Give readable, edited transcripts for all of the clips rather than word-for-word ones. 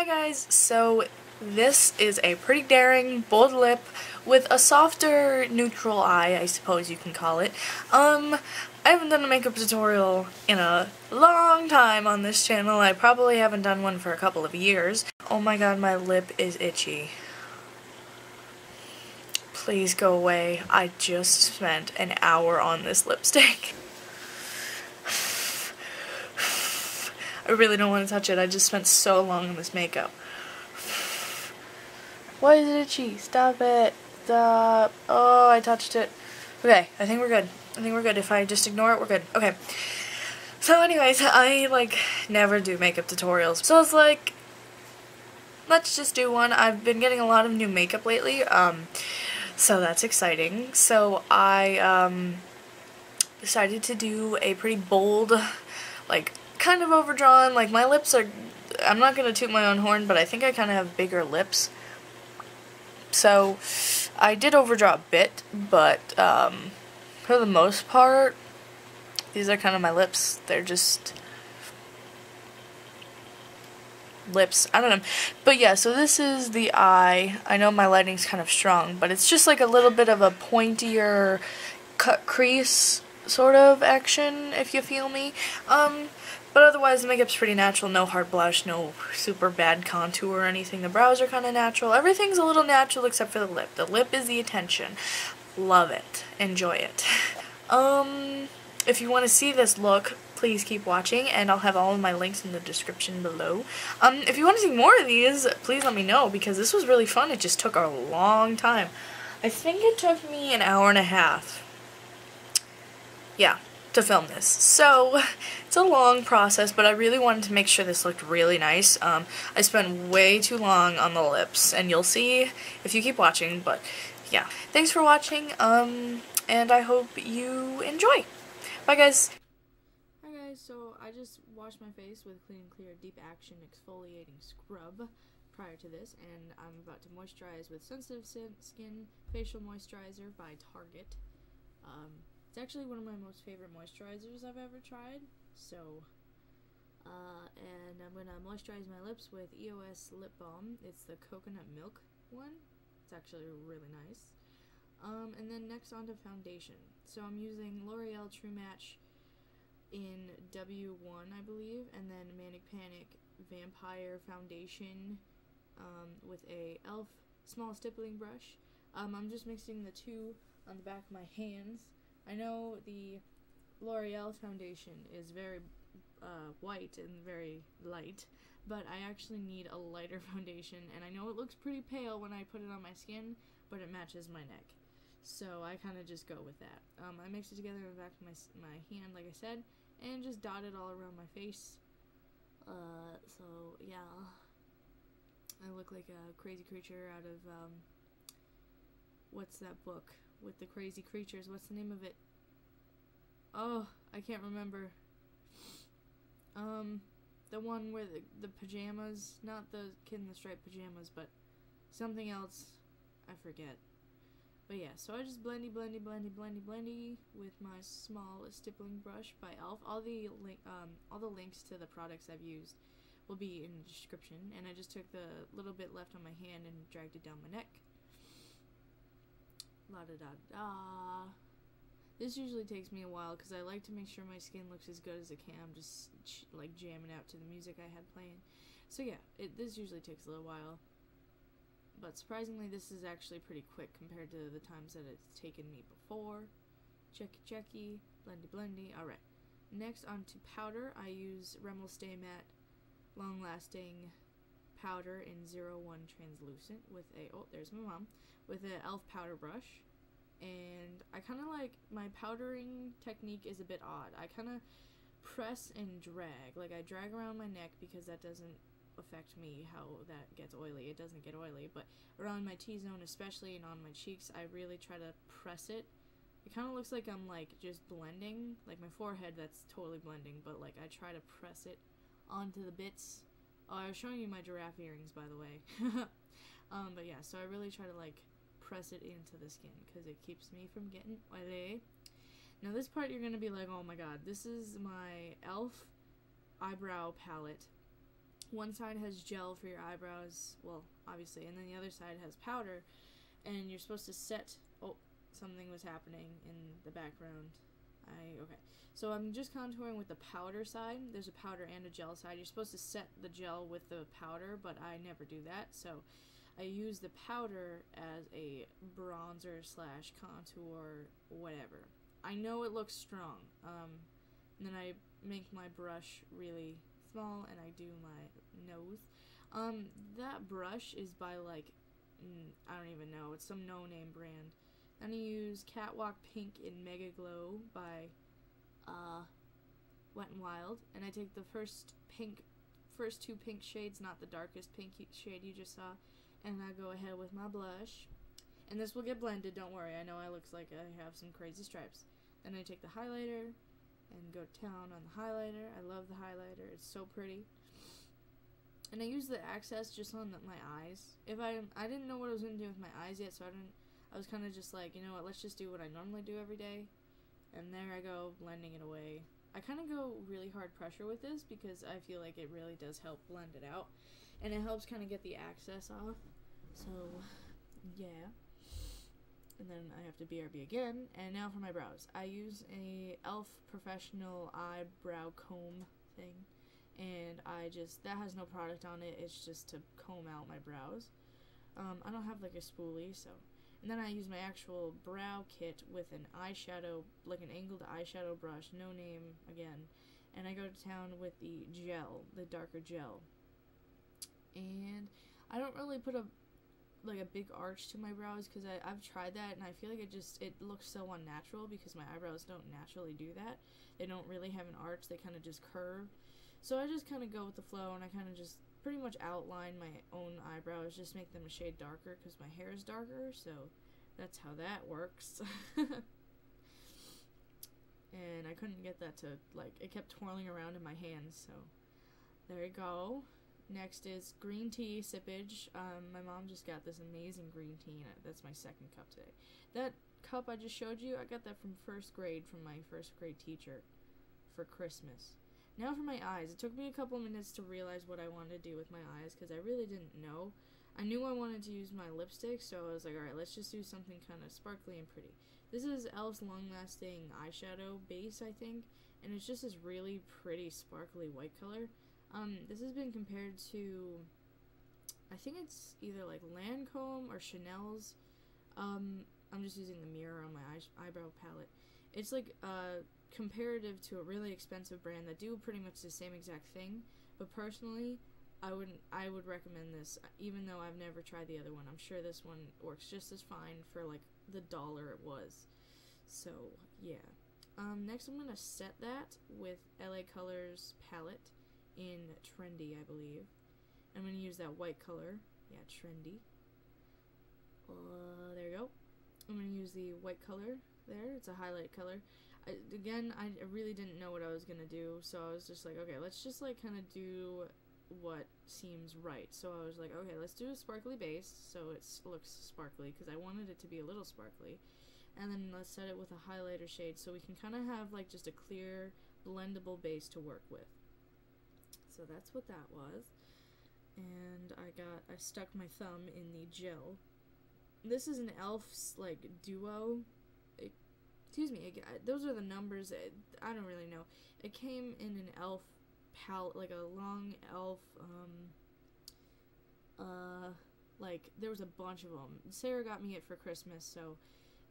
Hi guys, so this is a pretty daring, bold lip with a softer neutral eye, I suppose you can call it. I haven't done a makeup tutorial in a long time on this channel. I probably haven't done one for a couple of years. Oh my god, my lip is itchy. Please go away. I just spent an hour on this lipstick. I really don't want to touch it. I just spent so long on this makeup. Why is it itchy? Stop it. Stop. Oh, I touched it. Okay, I think we're good. I think we're good. If I just ignore it, we're good. Okay. So anyways, I never do makeup tutorials. So it's like, let's just do one. I've been getting a lot of new makeup lately, so that's exciting. So I decided to do a pretty bold, kind of overdrawn, my lips are, I'm not going to toot my own horn, but I think I kind of have bigger lips. So I did overdraw a bit, but for the most part, these are kind of my lips. They're just lips. I don't know. But yeah, so this is the eye. I know my lighting's kind of strong, but it's just like a little bit of a pointier cut crease sort of action, if you feel me. But otherwise the makeup's pretty natural. No hard blush, no super bad contour or anything. The brows are kind of natural. Everything's a little natural except for the lip. The lip is the attention. Love it. Enjoy it. If you want to see this look, please keep watching, and I'll have all of my links in the description below. If you want to see more of these, please let me know, because this was really fun. It just took a long time. I think it took me an hour and a half. Yeah, to film this. So, it's a long process, but I really wanted to make sure this looked really nice. I spent way too long on the lips, and you'll see if you keep watching, but yeah. Thanks for watching, and I hope you enjoy. Bye guys! Hi guys, so I just washed my face with Clean and Clear Deep Action Exfoliating Scrub prior to this, and I'm about to moisturize with Sensitive Skin Facial Moisturizer by Target. It's actually one of my most favorite moisturizers I've ever tried, so, and I'm going to moisturize my lips with EOS Lip Balm. It's the coconut milk one. It's actually really nice. And then next on to foundation. So I'm using L'Oreal True Match in W1, I believe, and then Manic Vampire Foundation with a E.L.F. small stippling brush. I'm just mixing the two on the back of my hands. I know the L'Oreal foundation is very white and very light, but I actually need a lighter foundation, and I know it looks pretty pale when I put it on my skin, but it matches my neck. So I kind of just go with that. I mixed it together in the back of my hand, like I said, and just dot it all around my face. So yeah, I look like a crazy creature out of, what's that book with the crazy creatures? What's the name of it? Oh, I can't remember. The one where the pajamas, not the Kid in the Striped pajamas, but something else, I forget. But yeah, so I just blendy with my small stippling brush by E.L.F. All the links to the products I've used will be in the description, and I just took the little bit left on my hand and dragged it down my neck. La-da-da-da. This usually takes me a while because I like to make sure my skin looks as good as it can. I'm just jamming out to the music I had playing. So yeah, this usually takes a little while. But surprisingly, this is actually pretty quick compared to the times that it's taken me before. Checky, blendy. Alright. Next on to powder, I use Rimmel Stay Matte Long Lasting Powder in 01 Translucent with there's my mom, with an E.L.F. powder brush. And I kind of my powdering technique is a bit odd. I kind of press and drag. I drag around my neck because that doesn't affect me how that gets oily. It doesn't get oily, but around my T-zone especially and on my cheeks, I really try to press it. It kind of looks like I'm just blending. My forehead, that's totally blending, but I try to press it onto the bits. Oh, I was showing you my giraffe earrings, by the way. But yeah, so I really try to press it into the skin because it keeps me from getting oily. Now this part you're gonna be like, oh my god, this is my E.L.F. eyebrow palette one side has gel for your eyebrows, well, obviously, and then the other side has powder, and you're supposed to set, oh, something was happening in the background. Okay. So I'm just contouring with the powder side. There's a powder and a gel side. You're supposed to set the gel with the powder, but I never do that, so I use the powder as a bronzer slash contour, whatever. I know it looks strong, and then I make my brush really small, and I do my nose. That brush is by, like, I don't even know, it's some no-name brand. Then I use Catwalk Pink in Mega Glow by Wet n Wild, and I take the first two pink shades, not the darkest pink shade you just saw, and I go ahead with my blush. And this will get blended, don't worry, I know I looks like I have some crazy stripes. Then I take the highlighter and go to town on the highlighter. I love the highlighter, it's so pretty. And I use the access just on my eyes. I didn't know what I was going to do with my eyes yet, so I was kind of just like, you know what, let's just do what I normally do every day. And there I go, blending it away. I kind of go really hard pressure with this because I feel like it really does help blend it out. And it helps kind of get the excess off. So, yeah. And then I have to BRB again. And now for my brows. I use a E.L.F. professional eyebrow comb thing. And that has no product on it. It's just to comb out my brows. I don't have like a spoolie, so. And then I use my actual brow kit with an eyeshadow, like an angled eyeshadow brush, no name again. And I go to town with the gel, the darker gel. And I don't really put a big arch to my brows because I've tried that and I feel like it looks so unnatural because my eyebrows don't naturally do that. They don't really have an arch, they kind of just curve. So I just kind of go with the flow and I kind of just pretty much outline my own eyebrows, just make them a shade darker because my hair is darker, so that's how that works. And I couldn't get that to, like, it kept twirling around in my hands, so there you go. Next is green tea sippage. My mom just got this amazing green tea, and that's my second cup today. That cup I just showed you, I got that from first grade from my first grade teacher for Christmas. Now for my eyes. It took me a couple minutes to realize what I wanted to do with my eyes because I really didn't know. I knew I wanted to use my lipstick, so I was like, alright, let's just do something kind of sparkly and pretty. This is E.L.F.'s Long Lasting Eyeshadow Base, I think, and it's just this really pretty sparkly white color. This has been compared to, I think it's either like Lancome or Chanel's. I'm just using the mirror on my eyebrow palette. It's like comparative to a really expensive brand that do pretty much the same exact thing. But personally, I would recommend this, even though I've never tried the other one. I'm sure this one works just as fine for like the $1 it was. So yeah. Next I'm gonna set that with LA Colors palette in Trendy, I believe. I'm going to use that white color. Yeah, Trendy. There you go. I'm going to use the white color there. It's a highlight color. I really didn't know what I was going to do, so I was just like, okay, let's just like kind of do what seems right. So I was like, okay, let's do a sparkly base so it looks sparkly because I wanted it to be a little sparkly. And then let's set it with a highlighter shade so we can kind of have like just a clear blendable base to work with. So that's what that was. And I stuck my thumb in the gel. This is an E.L.F.'s like duo. Those are the numbers. I don't really know. It came in an E.L.F. palette, like a long E.L.F. Like there was a bunch of them. Sarah got me it for Christmas, so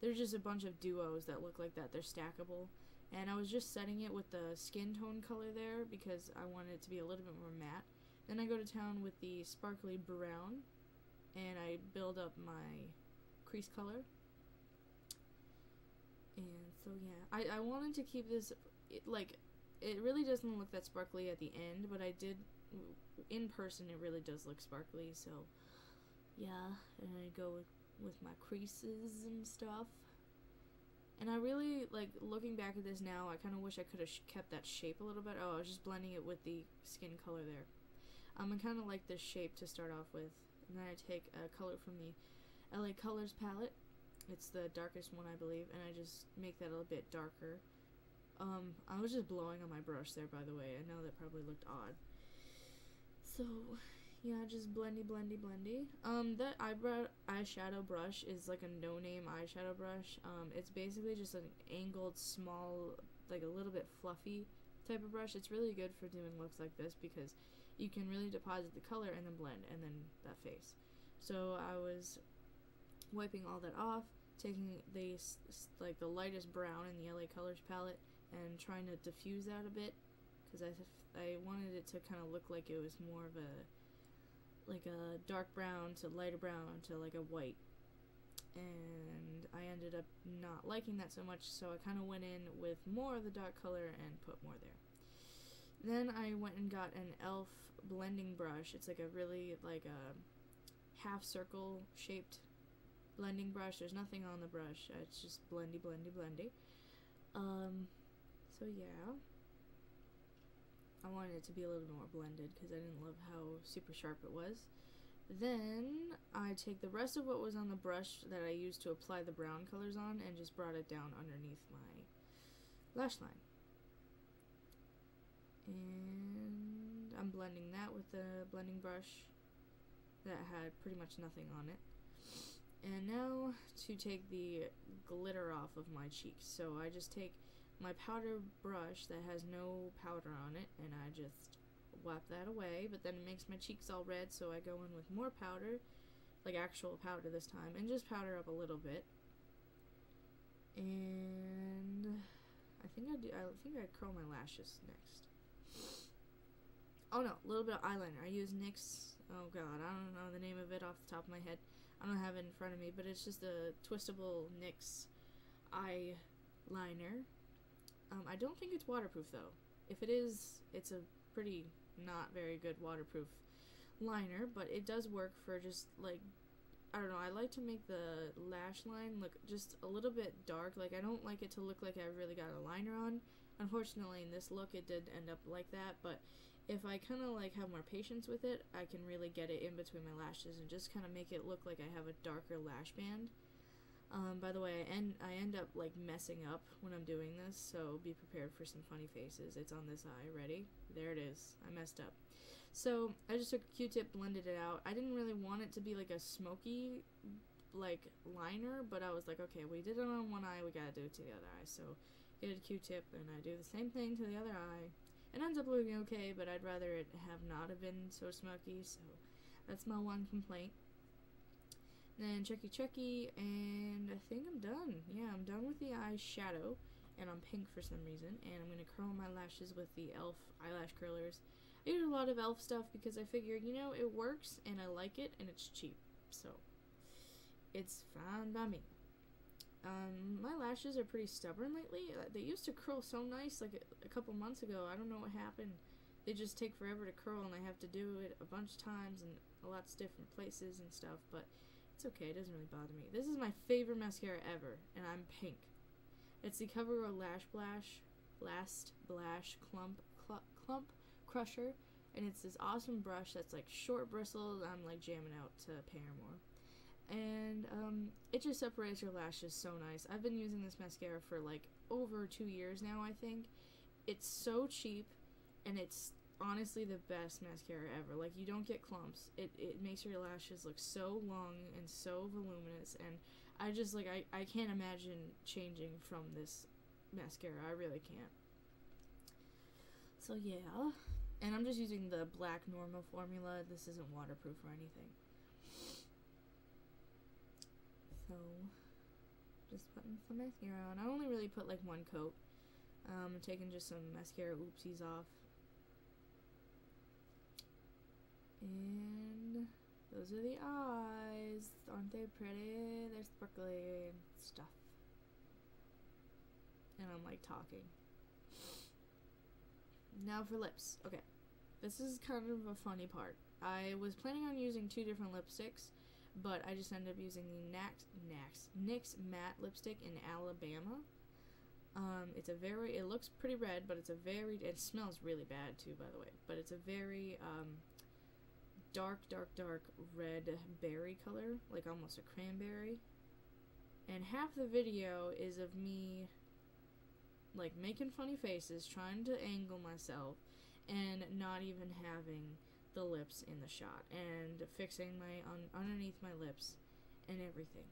there's just a bunch of duos that look like that. They're stackable. And I was just setting it with the skin tone color there because I wanted it to be a little bit more matte. Then I go to town with the sparkly brown and I build up my crease color. And so yeah, I wanted to keep this, it really doesn't look that sparkly at the end, but in person it really does look sparkly, so yeah. And I go with my creases and stuff. And I really, like, looking back at this now, I kind of wish I could have kept that shape a little bit. Oh, I was just blending it with the skin color there. I kind of like this shape to start off with. And then I take a color from the LA Colors palette. It's the darkest one, I believe. And I just make that a little bit darker. I was just blowing on my brush there, by the way. I know that probably looked odd. So, yeah, just blendy. The eyebrow eyeshadow brush is like a no-name eyeshadow brush. It's basically just an angled, small, like a little bit fluffy type of brush. It's really good for doing looks like this because you can really deposit the color and then blend and then that face. So I was wiping all that off, taking the like the lightest brown in the LA Colors palette and trying to diffuse that a bit because I wanted it to kind of look like it was more of a like a dark brown to lighter brown to like a white, and I ended up not liking that so much, so I kind of went in with more of the dark color and put more there. Then I went and got an E.L.F. blending brush. It's like a really like a half circle shaped blending brush. There's nothing on the brush, it's just blendy. So yeah, I wanted it to be a little bit more blended because I didn't love how super sharp it was. Then I take the rest of what was on the brush that I used to apply the brown colors on and just brought it down underneath my lash line. And I'm blending that with the blending brush that had pretty much nothing on it. And now to take the glitter off of my cheeks. So I just take my powder brush that has no powder on it and I just wipe that away, but then it makes my cheeks all red, so I go in with more powder, like actual powder this time, and just powder up a little bit. And I think I curl my lashes next. Oh no, a little bit of eyeliner. I use NYX, oh god, I don't know the name of it off the top of my head. I don't have it in front of me, but it's just a twistable NYX eyeliner. I don't think it's waterproof though. If it is, it's a pretty not very good waterproof liner, but it does work for just like, I don't know, I like to make the lash line look just a little bit dark. Like I don't like it to look like I really got a liner on. Unfortunately in this look it did end up like that, but if I kind of like have more patience with it, I can really get it in between my lashes and just kind of make it look like I have a darker lash band. By the way, I end up like messing up when I'm doing this, so be prepared for some funny faces. It's on this eye. Ready? There it is. I messed up. So I just took a Q-tip, blended it out. I didn't really want it to be like a smoky like liner, but I was like, okay, we did it on one eye, we gotta do it to the other eye. So get a Q-tip and I do the same thing to the other eye. It ends up looking okay, but I'd rather it have not have been so smoky, so that's my one complaint. Then checky, and I think I'm done. Yeah, I'm done with the eyeshadow, and I'm pink for some reason, and I'm going to curl my lashes with the E.L.F. eyelash curlers. I use a lot of E.L.F. stuff because I figured, you know, it works, and I like it, and it's cheap, so it's fine by me. My lashes are pretty stubborn lately. They used to curl so nice like a couple months ago. I don't know what happened. They just take forever to curl, and I have to do it a bunch of times in lots of different places and stuff, but it's okay, it doesn't really bother me. This is my favorite mascara ever, and I'm pink. It's the Covergirl Lash Blast Clump Crusher, and it's this awesome brush that's like short bristles. I'm like jamming out to Paramore. And it just separates your lashes so nice. I've been using this mascara for like over 2 years now, I think. It's so cheap, and it's honestly the best mascara ever. Like, you don't get clumps. It makes your lashes look so long and so voluminous, and I just like I can't imagine changing from this mascara. I really can't. So yeah, and I'm just using the black normal formula. This isn't waterproof or anything. So just putting some mascara on. I only really put like one coat. I'm taking just some mascara oopsies off. And those are the eyes. Aren't they pretty? They're sparkly and stuff. And I'm like talking. Now for lips. Okay. This is kind of a funny part. I was planning on using 2 different lipsticks, but I just ended up using the NYX matte lipstick in Alabama. It looks pretty red, but it smells really bad too, by the way. But it's a very, dark red berry color, like almost a cranberry. And half the video is of me like making funny faces, trying to angle myself, and not even having the lips in the shot and fixing my underneath my lips and everything.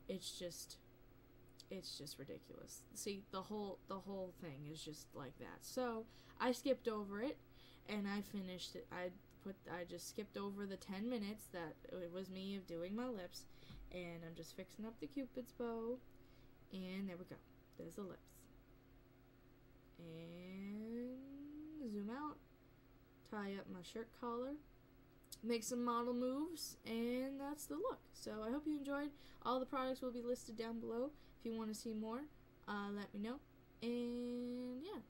It's just ridiculous. See, the whole thing is just like that. So I skipped over it and I finished it. I just skipped over the 10 minutes that it was me of doing my lips, and I'm just fixing up the Cupid's bow, and there we go. There's the lips. And zoom out, tie up my shirt collar, make some model moves, and that's the look. So I hope you enjoyed. All the products will be listed down below. If you want to see more, let me know. And yeah,